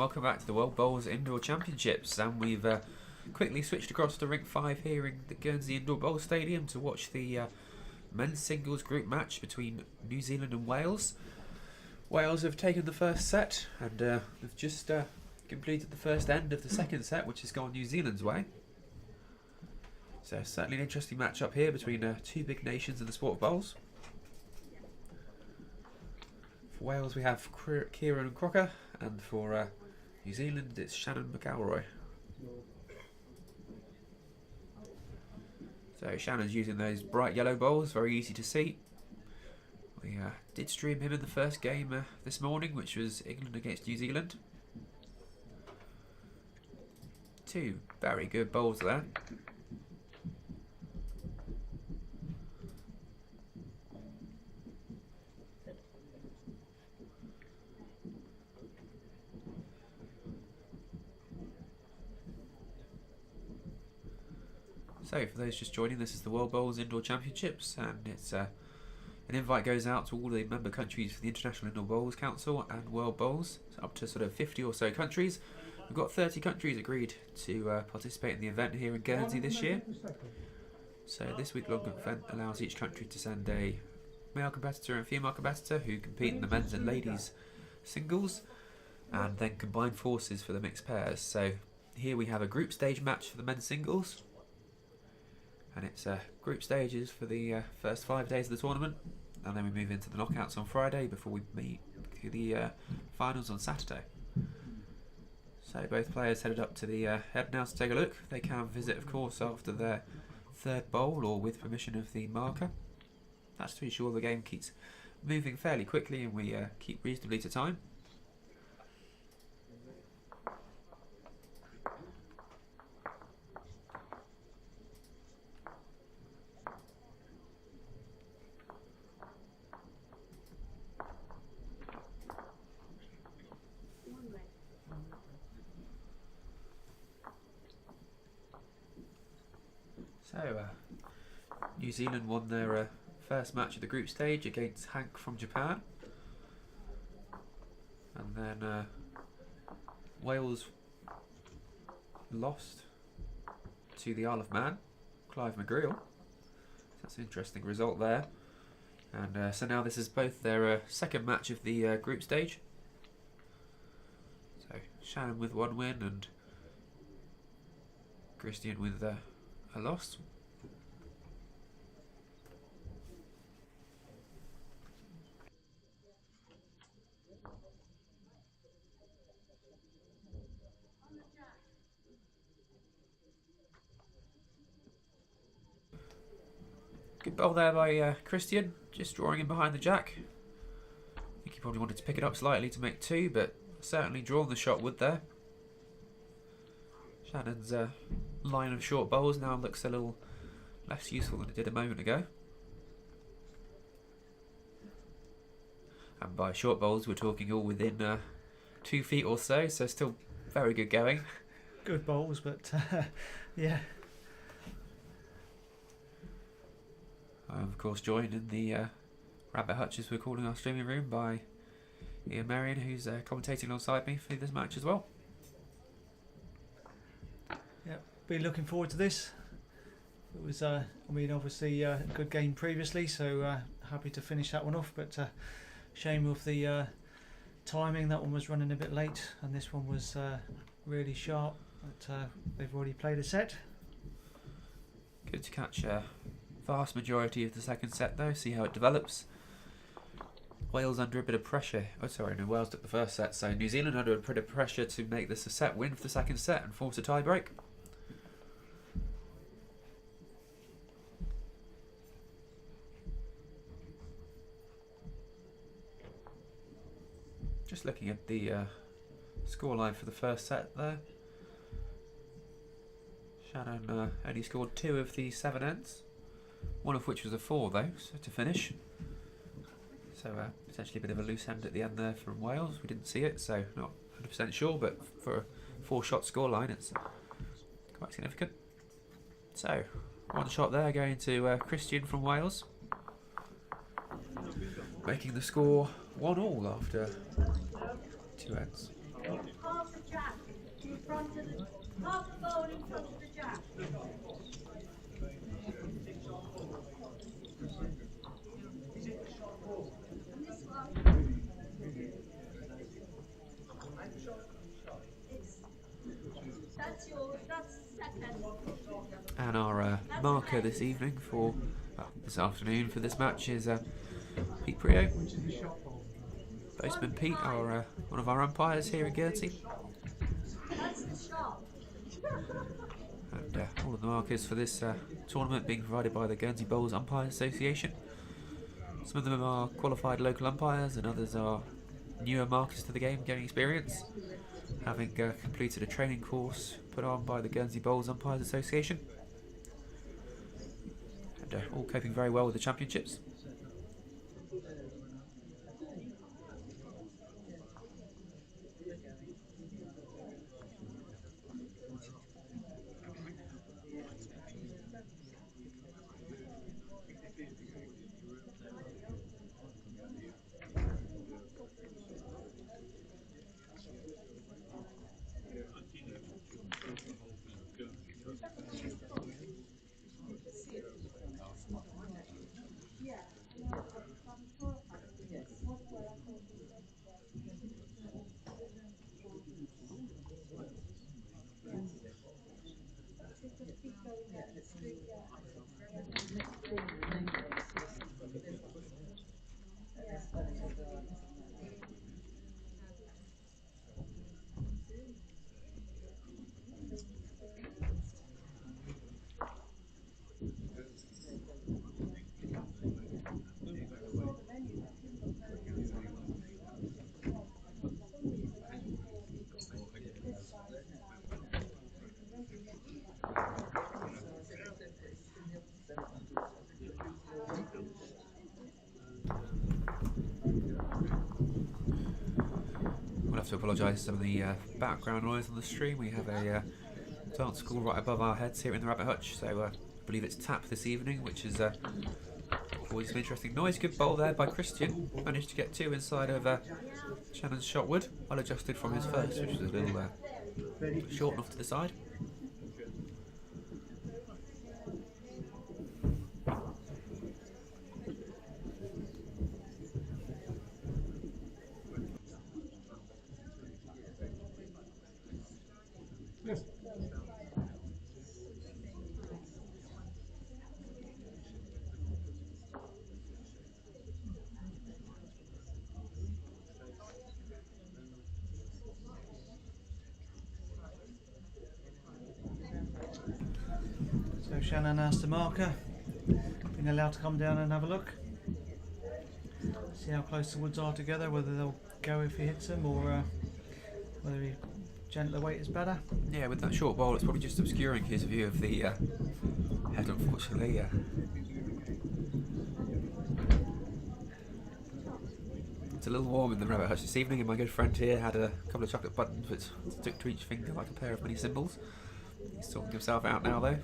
welcome back to the World Bowls Indoor Championships, and we've quickly switched across to Ring 5 here in the Guernsey Indoor Bowl Stadium to watch the men's singles group match between New Zealand and Wales. Wales have taken the first set and have just completed the first end of the second set, which has gone New Zealand's way. So certainly an interesting match-up here between two big nations in the sport of bowls. For Wales we have Kristian Crocker, and for New Zealand it's Shannon McIlroy. So Shannon's using those bright yellow bowls, very easy to see. We did stream him in the first game this morning, which was England against New Zealand. Two very good bowls there. So for those just joining, this is the World Bowls Indoor Championships, and it's an invite goes out to all the member countries for the International Indoor Bowls Council and World Bowls, so up to sort of 50 or so countries. We've got 30 countries agreed to participate in the event here in Guernsey this year. So this week-long event allows each country to send a male competitor and female competitor who compete in the men's and ladies singles, and then combine forces for the mixed pairs. So here we have a group stage match for the men's singles. And it's group stages for the first 5 days of the tournament, and then we move into the knockouts on Friday before we meet the finals on Saturday. So both players headed up to the head now to take a look. They can visit, of course, after their third bowl or with permission of the marker. That's to ensure the game keeps moving fairly quickly and we keep reasonably to time. So, New Zealand won their first match of the group stage against Hank from Japan. And then Wales lost to the Isle of Man, Clive McGreal. That's an interesting result there. And so now this is both their second match of the group stage. So Shannon with one win and Kristian with a loss. Good bowl there by Kristian, just drawing in behind the jack. I think he probably wanted to pick it up slightly to make two, but certainly drawn the shot wood there. Shannon's line of short bowls now looks a little less useful than it did a moment ago. And by short bowls we're talking all within 2 feet or so, so still very good going. Good bowls, but yeah. I'm of course joined in the rabbit hutch, as we're calling our streaming room, by Ian Marion, who's commentating alongside me for this match as well. Yeah, been looking forward to this. It was, I mean, obviously a good game previously, so happy to finish that one off. But shame of the timing. That one was running a bit late, and this one was really sharp. But they've already played a set. Good to catch a vast majority of the second set though. See how it develops. Wales under a bit of pressure. Oh, sorry, no, Wales took the first set. So New Zealand under a bit of pressure to make this a set win for the second set and force a tie break. Just looking at the scoreline for the first set there. Shannon only scored 2 of the 7 ends, one of which was a 4 though, so to finish. So potentially a bit of a loose end at the end there from Wales. We didn't see it, so not 100% sure, but for a 4-shot scoreline it's quite significant. So, one shot there going to Kristian from Wales, making the score 1-1 after 2 ends. front of the half the ball in front of the jack. And this one, that's yours, that's second. And our marker this evening for this afternoon for this match is Pete Prio. Postman Pete, our one of our umpires here at Guernsey. That's the shot. And all of the markers for this tournament being provided by the Guernsey Bowls Umpires Association. Some of them are qualified local umpires and others are newer markers to the game, gaining experience, having completed a training course put on by the Guernsey Bowls Umpires Association. And all coping very well with the championships. We'll have to apologise for some of the background noise on the stream. We have a dance school right above our heads here in the Rabbit Hutch, so I believe it's tap this evening, which is always some interesting noise. Good bowl there by Kristian. Managed to get two inside of Shannon's shotwood, well adjusted from his first, which was a little short enough to the side. So Shannon asked the marker, being allowed to come down and have a look. See how close the woods are together, whether they'll go if he hits them or whether he gentler weight is better. Yeah, with that short bowl, it's probably just obscuring his view of the head, unfortunately. It's a little warm in the Rabbit Hutch this evening, and my good friend here had a couple of chocolate buttons which stuck to each finger like a pair of mini cymbals. He's sorting himself out now, though.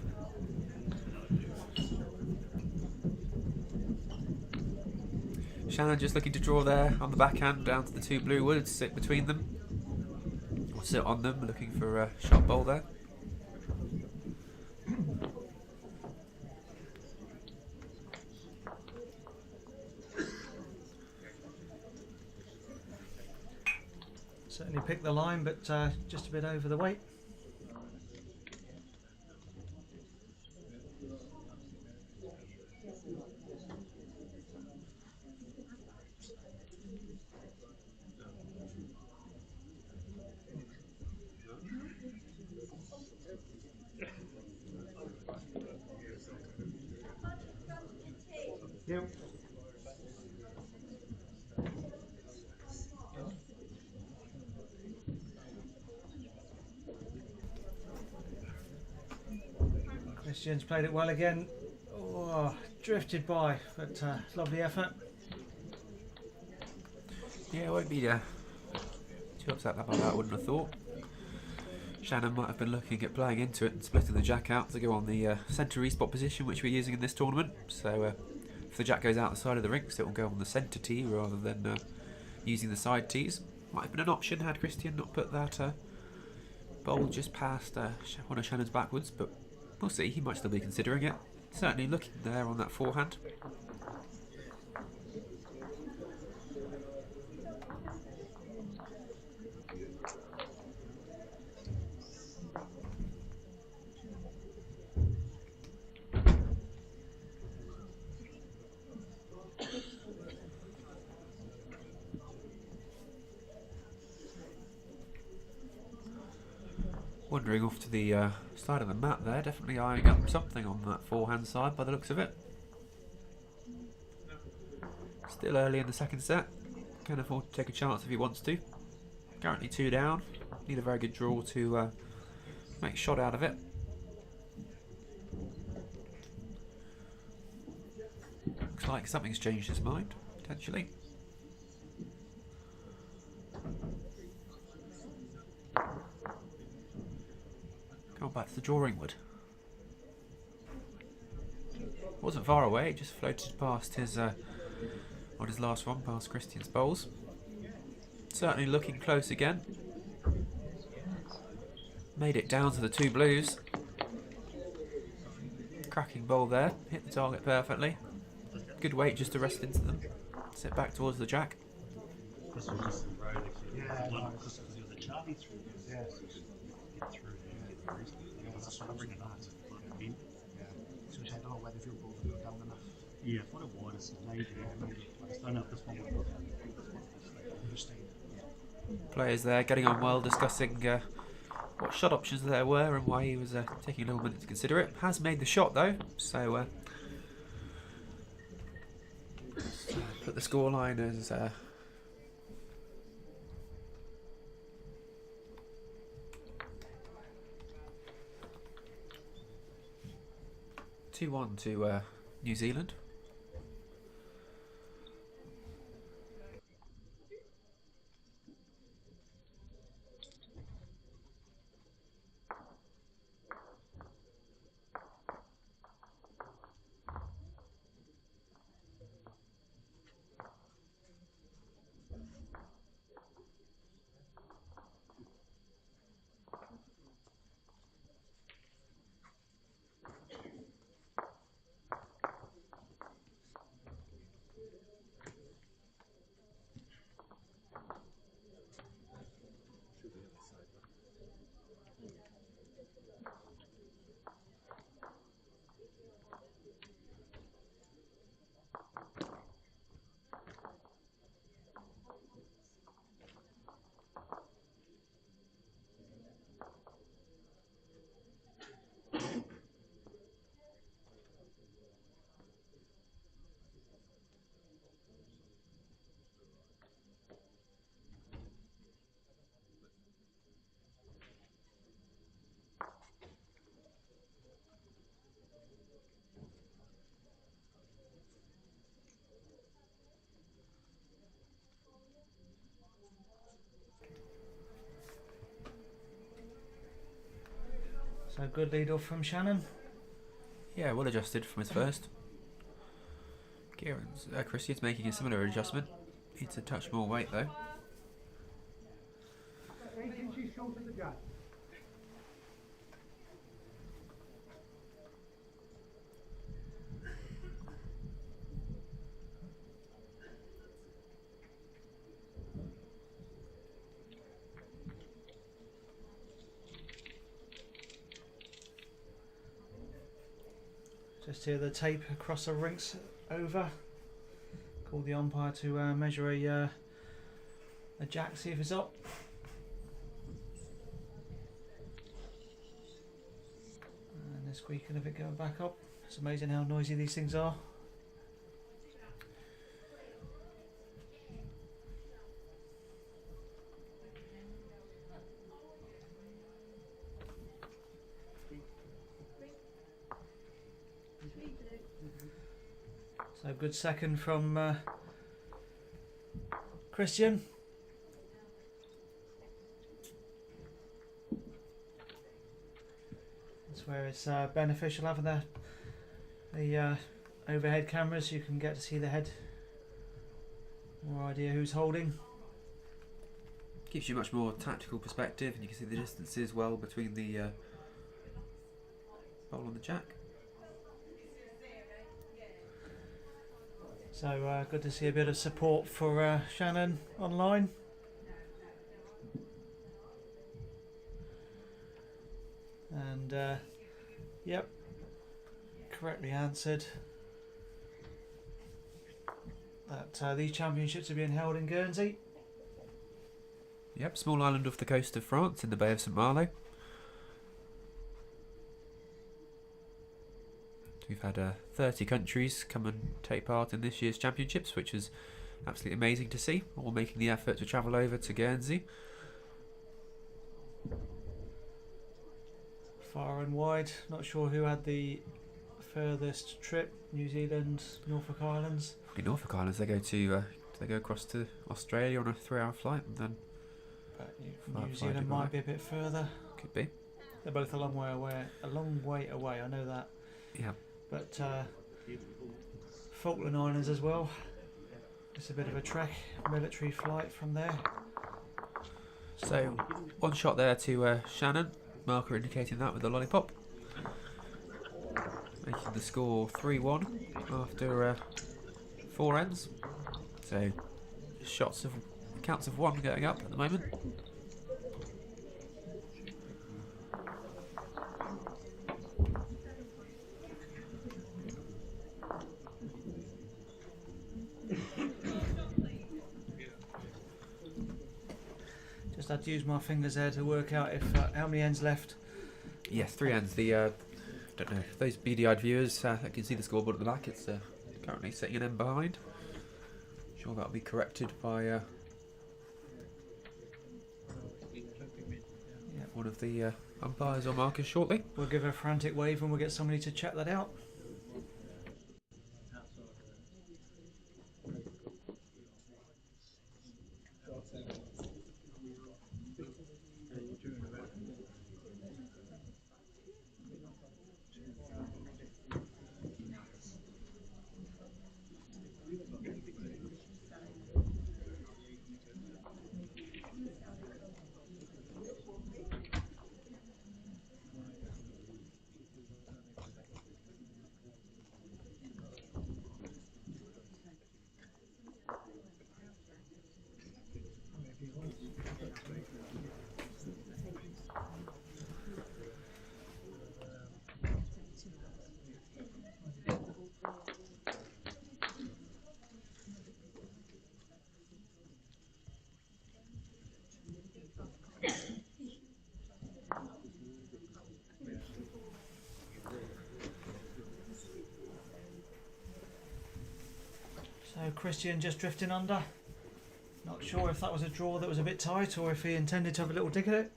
Shannon just looking to draw there on the backhand down to the two blue woods, sit between them, or sit on them, looking for a shot bowl there. Certainly picked the line, but just a bit over the weight. Yep. Kristian's played it well again. Oh, drifted by, but lovely effort. Yeah, it won't be too upset about that, I wouldn't have thought. Shannon might have been looking at playing into it and splitting the jack out to go on the centre respot position which we're using in this tournament. So if the jack goes out the side of the rings, it will go on the centre tee rather than using the side tees. Might have been an option had Kristian not put that Bowl just past one of Shannon's backwards, but we'll see. He might still be considering it. Certainly looking there on that forehand. Wandering off to the side of the mat there, definitely eyeing up something on that forehand side by the looks of it. Still early in the second set, can afford to take a chance if he wants to. Currently 2 down, need a very good draw to make a shot out of it. Looks like something's changed his mind, potentially. Back to the drawing board. Wasn't far away, just floated past his on his last one, past Kristian's bowls. Certainly looking close again. Made it down to the 2 blues. Cracking bowl there, hit the target perfectly. Good weight just to rest into them. Sit back towards the jack. Yeah, I thought it was. Maybe. I just don't know if this one would. Players there getting on well, discussing what shot options there were and why he was taking a little minute to consider it. Has made the shot though, so put the scoreline as 2-1 to New Zealand. So good lead off from Shannon. Yeah, well adjusted from his first. Kristian's making a similar adjustment. Needs a touch more weight though. Just hear the tape across the rinks over. Call the umpire to measure a jack, see if it's up. And the squeaking of it going back up. It's amazing how noisy these things are. So good second from Kristian. That's where it's beneficial having the overhead cameras. You can get to see the head, more idea who's holding. Gives you much more tactical perspective, and you can see the distances well between the bowl and the jack. So good to see a bit of support for Shannon online. And yep, correctly answered that these championships are being held in Guernsey. Yep, small island off the coast of France in the Bay of St Malo. We've had 30 countries come and take part in this year's championships, which is absolutely amazing to see, all making the effort to travel over to Guernsey. Far and wide, not sure who had the furthest trip. New Zealand, Norfolk Islands. In Norfolk Islands, they go across to Australia on a 3-hour flight, and then But New Zealand might be a bit further. could be. They're both a long way away. I know that. Yeah. But Falkland Islands as well. It's a bit of a trek, military flight from there. So one shot there to Shannon, marker indicating that with the lollipop, making the score 3-1 after 4 ends. So counts of 1 going up at the moment. Just had to use my fingers there to work out if how many ends left. Yes, 3 ends. The don't know, those beady-eyed viewers that can see the scoreboard at the back, it's currently sitting an end behind. Sure that'll be corrected by one of the umpires or markers shortly. We'll give a frantic wave and we'll get somebody to check that out. So Kristian just drifting under. Not sure if that was a draw that was a bit tight or if he intended to have a little dig at it.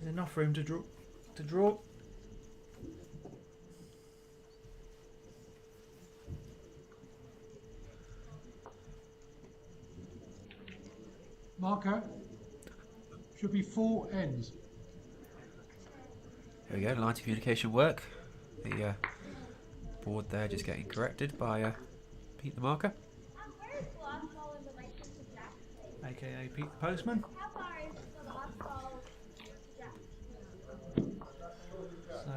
There's enough room to draw. Marker, should be 4 ends. There we go, line to communication work. The board there just getting corrected by Pete the marker. Where is the last ball in relation to Jack? AKA Pete the postman. How far is the last ball to Jack? So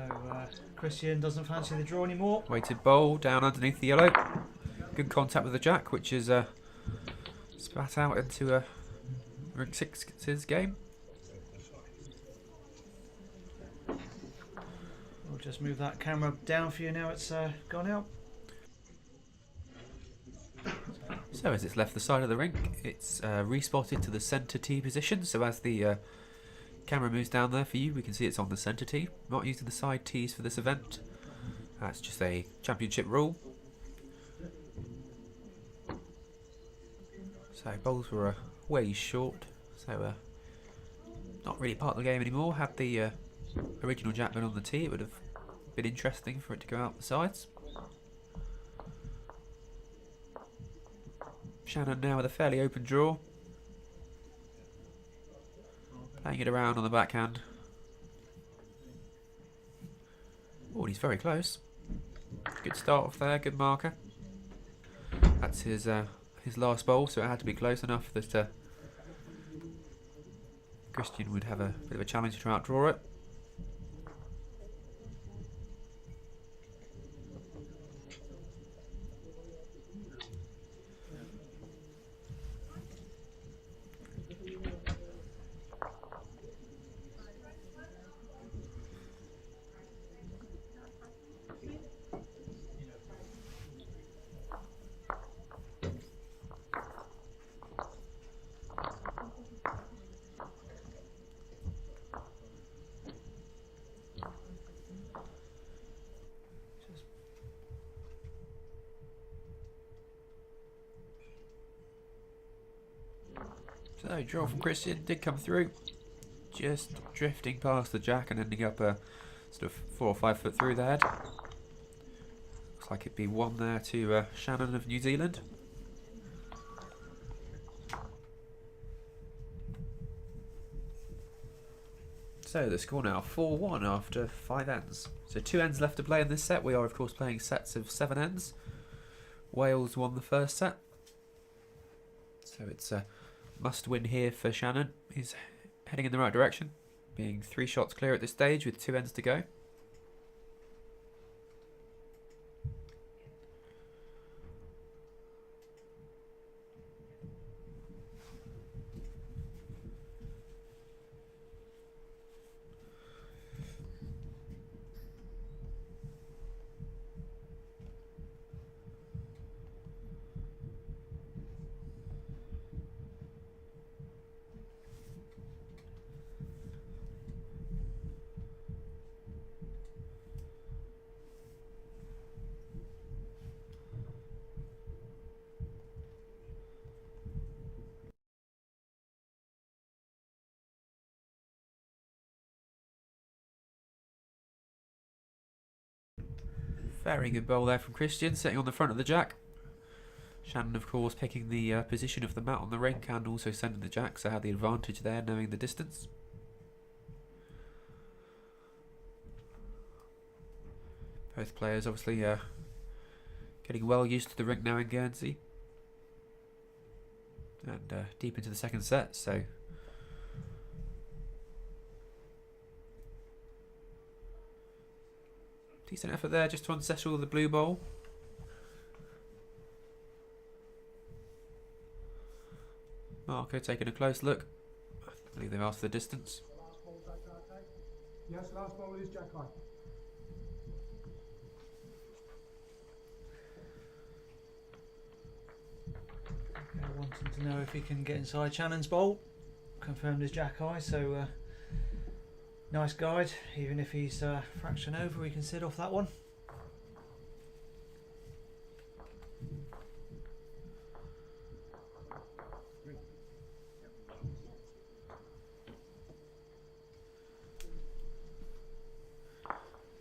Kristian doesn't fancy the draw anymore. Weighted bowl down underneath the yellow. Good contact with the jack, which is spat out into a ring 6's game. We'll just move that camera down for you now it's gone out. So as it's left the side of the ring, it's respotted to the centre tee position. So as the camera moves down there for you, we can see it's on the centre tee. Not using the side tees for this event. That's just a championship rule. So bowls were way short, so not really part of the game anymore. Had the original jack been on the tee, it would have been interesting for it to go out the sides. Shannon now with a fairly open draw, playing it around on the backhand. Oh, he's very close. Good start off there, good marker. That's his last bowl, so it had to be close enough that Kristian would have a bit of a challenge to try and outdraw it. So draw from Kristian did come through, just drifting past the jack and ending up sort of 4 or 5 foot through the head. Looks like it'd be one there to Shannon of New Zealand. So the score now 4-1 after 5 ends. So 2 ends left to play in this set. We are of course playing sets of 7 ends. Wales won the first set, so it's a must win here for Shannon. He's heading in the right direction, being 3 shots clear at this stage with 2 ends to go. Very good bowl there from Kristian, sitting on the front of the jack. Shannon, of course, picking the position of the mat on the rink and also sending the jack, so had the advantage there, knowing the distance. Both players obviously getting well used to the rink now in Guernsey. And deep into the second set, so decent effort there just to unsettle the blue bowl. Marco taking a close look. I believe they've asked for the distance. Last ball, Jack, okay? Yes, last ball is Jack high. Okay, wanting to know if he can get inside Shannon's bowl. Confirmed his jack high, so nice guide. Even if he's fraction over, we can sit off that one.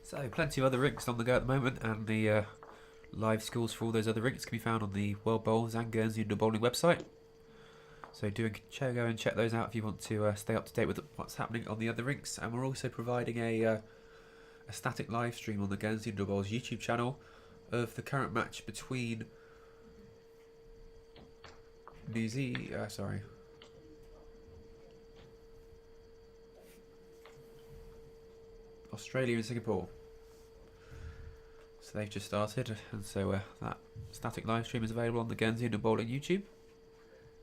So plenty of other rinks on the go at the moment, and the live scores for all those other rinks can be found on the World Bowls and Guernsey Indoor Bowling website. So go and check those out if you want to stay up to date with what's happening on the other rinks. And we're also providing a static live stream on the Guernsey Indoor Bowls YouTube channel of the current match between Australia and Singapore. So they've just started, and so that static live stream is available on the Guernsey Indoor Bowling YouTube.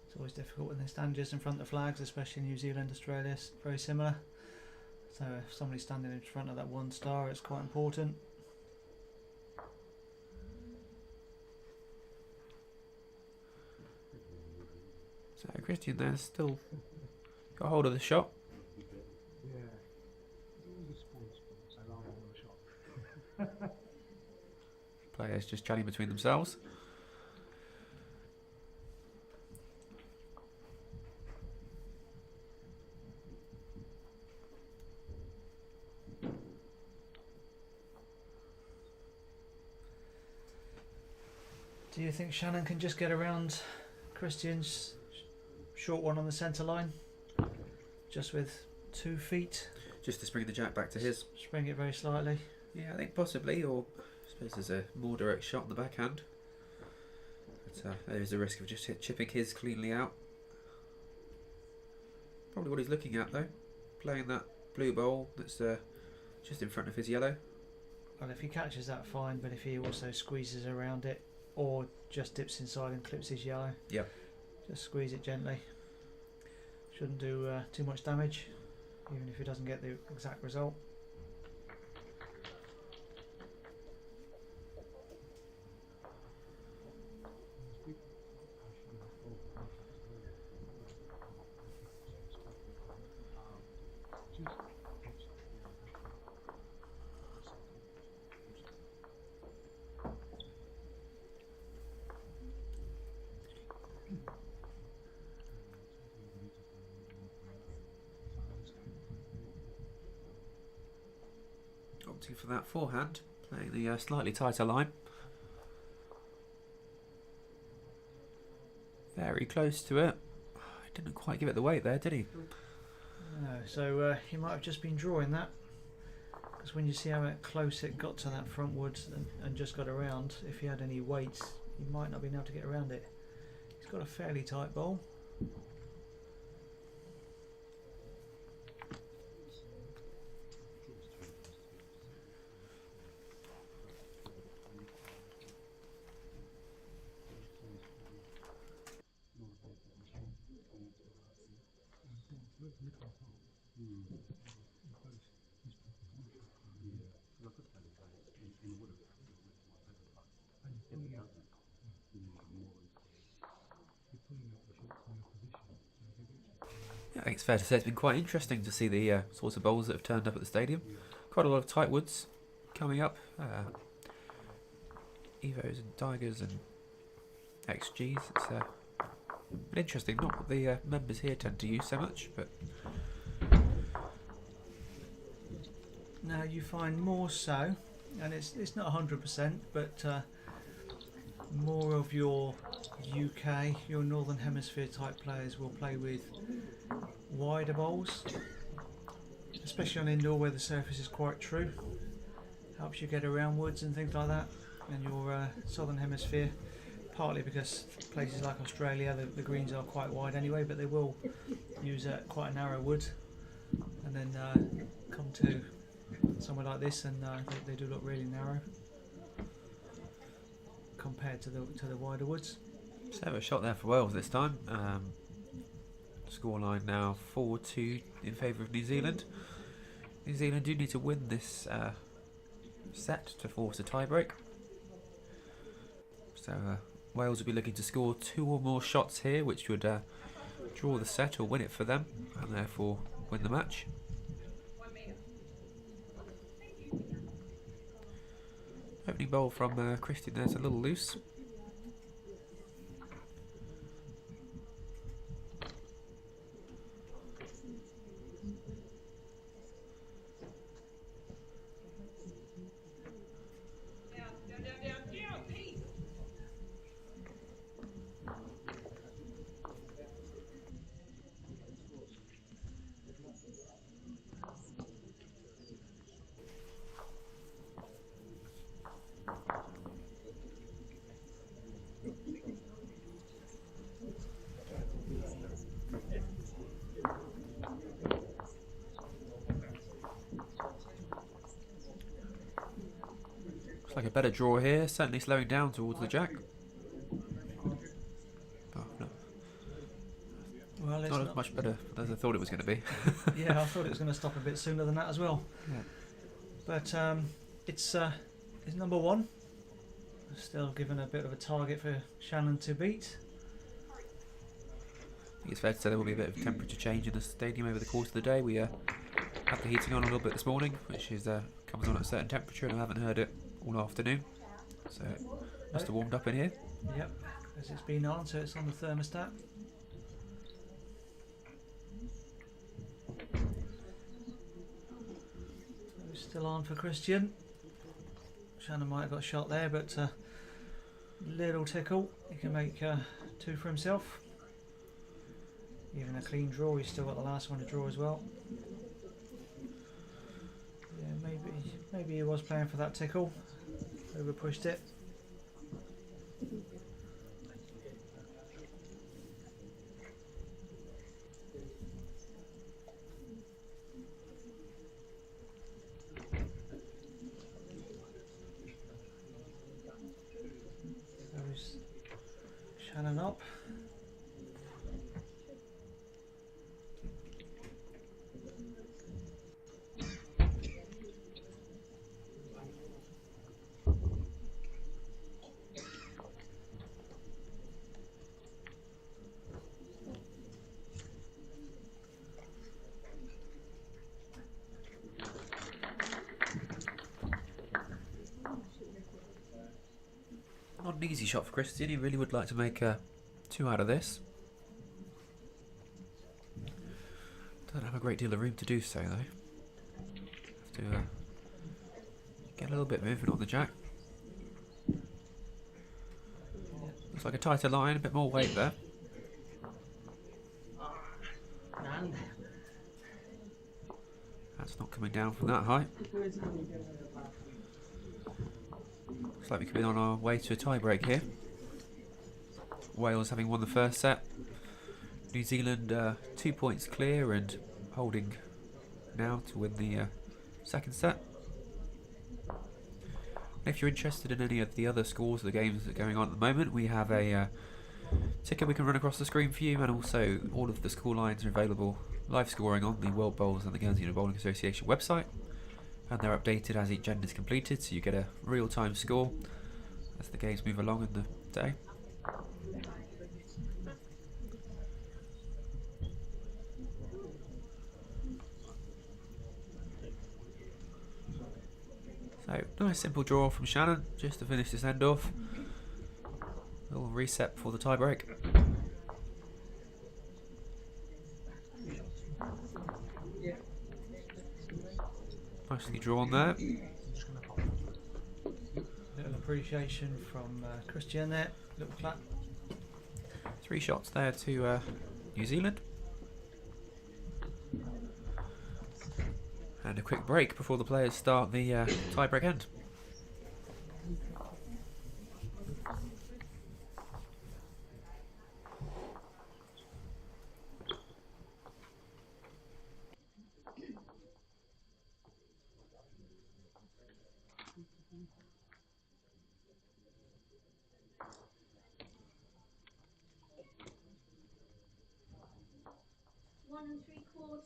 It's always difficult when they stand just in front of flags, especially New Zealand, Australia, it's very similar. So if somebody's standing in front of that one star, it's quite important. So Kristian there still got hold of the shot. Yeah. All the sports, so long on the shot. Players just chatting between themselves. Do you think Shannon can just get around Kristian's short one on the centre line? Just with 2 feet? Just to spring the jack back to his. Spring it very slightly. Yeah, I think possibly, or I suppose there's a more direct shot on the backhand. But there is a risk of just chipping his cleanly out. Probably what he's looking at though. Playing that blue bowl that's just in front of his yellow. Well, if he catches that, fine, but if he also squeezes around it or just dips inside and clips his yellow, Yep. just squeeze it gently. Shouldn't do too much damage, even if he doesn't get the exact result. Opting for that forehand, playing the slightly tighter line. Very close to it. Didn't quite give it the weight there, did he? No, so he might have just been drawing that, because when you see how close it got to that front wood and just got around, if he had any weight, he might not have been able to get around it. He's got a fairly tight bowl. Yeah, I think it's fair to say it's been quite interesting to see the sorts of bowls that have turned up at the stadium. Quite a lot of tight woods coming up. Evos and Tigers and XGs. It's been interesting. Not what the members here tend to use so much, but Now you find more so, and it's not 100%, but more of your UK, your Northern Hemisphere type players will play with wider bowls, especially on indoor where the surface is quite true. Helps you get around woods and things like that. And your Southern Hemisphere, partly because places like Australia, the greens are quite wide anyway, but they will use quite a narrow wood, and then come to somewhere like this, and they do look really narrow compared to the wider woods. let's have a shot there for Wales this time. Scoreline now 4-2 in favour of New Zealand. New Zealand do need to win this set to force a tiebreak. So Wales will be looking to score 2 or more shots here, which would draw the set or win it for them, and therefore win the match. Opening bowl from Kristian there's a little loose. Looks like a better draw here, certainly slowing down towards the jack. Oh, no. Well, it's Not as much better as I thought it was going to be. Yeah, I thought it was going to stop a bit sooner than that as well. Yeah. But it's number one. Still given a bit of a target for Shannon to beat. I think it's fair to say there will be a bit of temperature change in the stadium over the course of the day. We had the heating on a little bit this morning, which is comes on at a certain temperature, and I haven't heard it all afternoon. So it must have warmed up in here. Yep, as it's been on, so it's on the thermostat. So it's still on for Kristian. Shannon might have got shot there, but little tickle. He can make 2 for himself. Even a clean draw, he's still got the last one to draw as well. Yeah, maybe he was playing for that tickle. Over pushed it. Shannon up. Not an easy shot for Kristian. He really would like to make 2 out of this. Don't have a great deal of room to do so though. Have to get a little bit moving on the jack. Looks like a tighter line, a bit more weight there. That's not coming down from that height. Looks like we could be on our way to a tie break here. Wales having won the first set. New Zealand 2 points clear and holding now to win the second set. And if you're interested in any of the other scores of the games that are going on at the moment, we have a ticker we can run across the screen for you, and also all of the score lines are available live scoring on the World Bowls and the Guernsey Bowling Association website, and they're updated as each end is completed, so you get a real-time score as the games move along in the day. So, nice simple draw from Shannon, just to finish this end off. A little reset before the tie break. Nicely drawn there. Little appreciation from Kristian there. Little clap. 3 shots there to New Zealand. And a quick break before the players start the tie-break end. One and 3/4.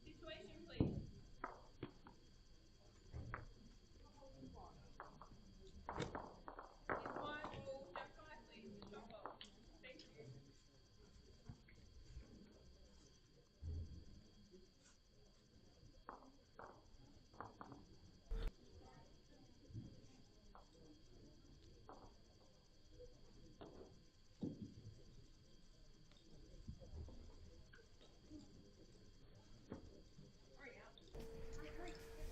Situation, please.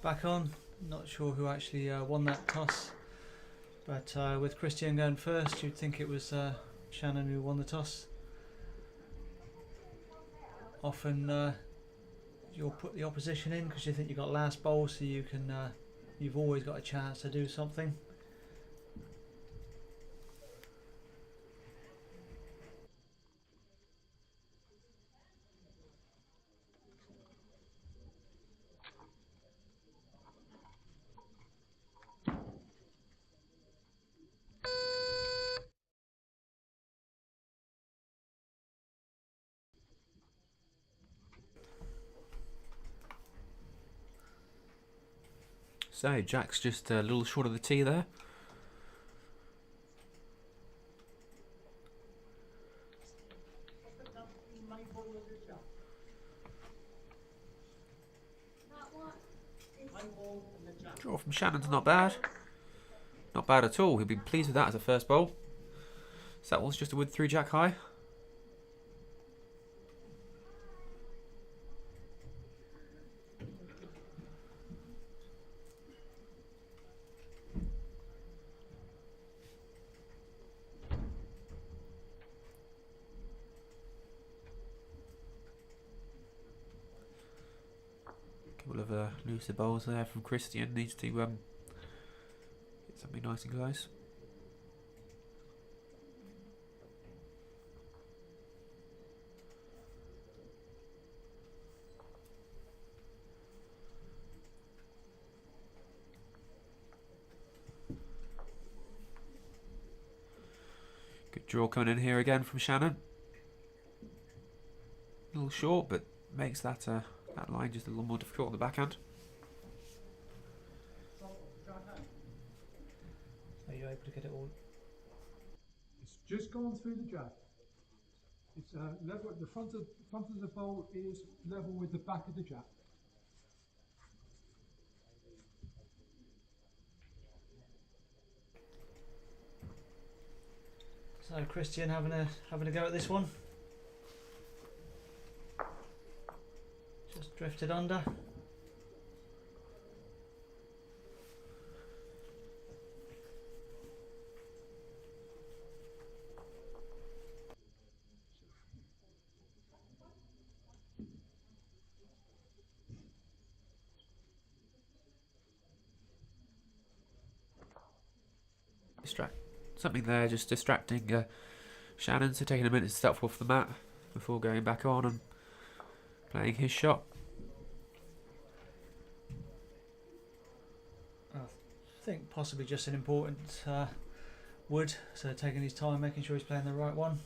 Back on. Not sure who actually won that toss, but with Kristian going first, you'd think it was Shannon who won the toss. Often you'll put the opposition in because you think you've got last bowl, so you can you've always got a chance to do something. So Jack's just a little short of the tee there. Draw from Shannon's not bad. Not bad at all. He'll be pleased with that as a first bowl. So that was just a wood 3 Jack high. couple of looser bowls there from Kristian. Needs to get something nice and close. Good draw coming in here again from Shannon. A little short, but makes that that line just a little more difficult on the backhand. Are you able to get it all? It's just gone through the jack. It's level. The front of the bowl is level with the back of the jack. So Kristian having a go at this one. Just drifted under. Something there, just distracting Shannon, so taking a minute to step off the mat before going back on and playing his shot. I think possibly just an important wood, so taking his time, making sure he's playing the right one.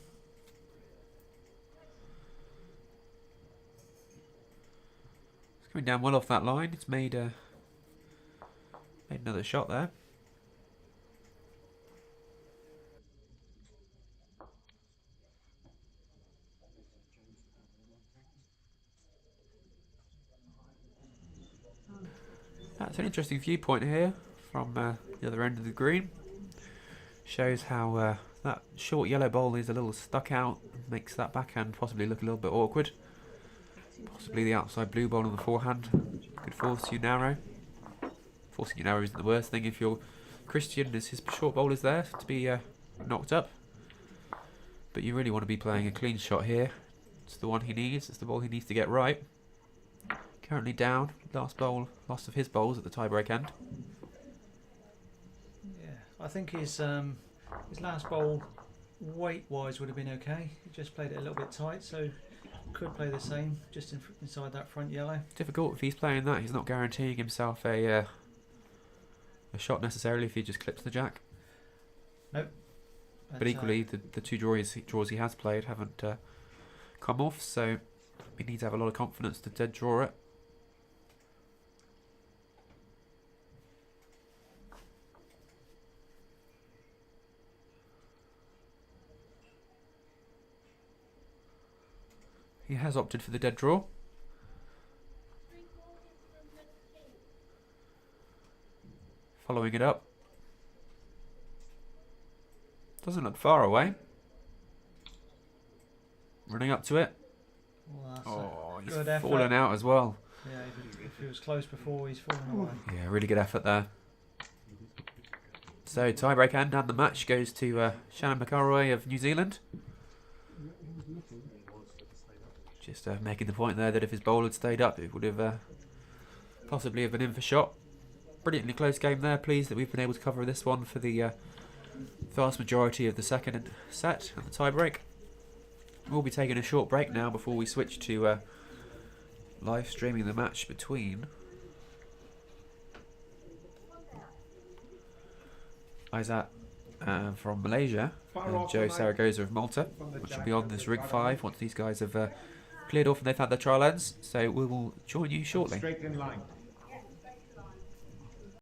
It's coming down well off that line. It's made another shot there. That's an interesting viewpoint here from the other end of the green. Shows how that short yellow bowl is a little stuck out, makes that backhand possibly look a little bit awkward. Possibly the outside blue bowl on the forehand could force you narrow. Forcing you narrow isn't the worst thing if you're Kristian, as his short bowl is there to be knocked up. But you really want to be playing a clean shot here. It's the one he needs, it's the ball he needs to get right. Currently down, last of his bowls at the tie-break end. Yeah, I think his last bowl weight-wise would have been okay. He just played it a little bit tight, so could play the same just inside that front yellow. Difficult if he's playing that. He's not guaranteeing himself a shot necessarily if he just clips the jack. Nope. But equally, the two draws he has played haven't come off, so he needs to have a lot of confidence to dead draw it. He has opted for the dead draw. Following it up. Doesn't look far away. Running up to it. Well, he's fallen out as well. Yeah, if he was close before, he's fallen away. Yeah, really good effort there. So tiebreak hand and the match goes to Shannon McIlroy of New Zealand. Just making the point there that if his bowl had stayed up, it would have possibly have been in for shot. Brilliantly close game there. Pleased that we've been able to cover this one for the vast majority of the second set and the tiebreak. We'll be taking a short break now before we switch to live streaming the match between Isaac from Malaysia and Joe Saragoza of Malta, which will be on this rig 5 once these guys have cleared off and they've had their trial ends. So we will join you shortly. Straight in line.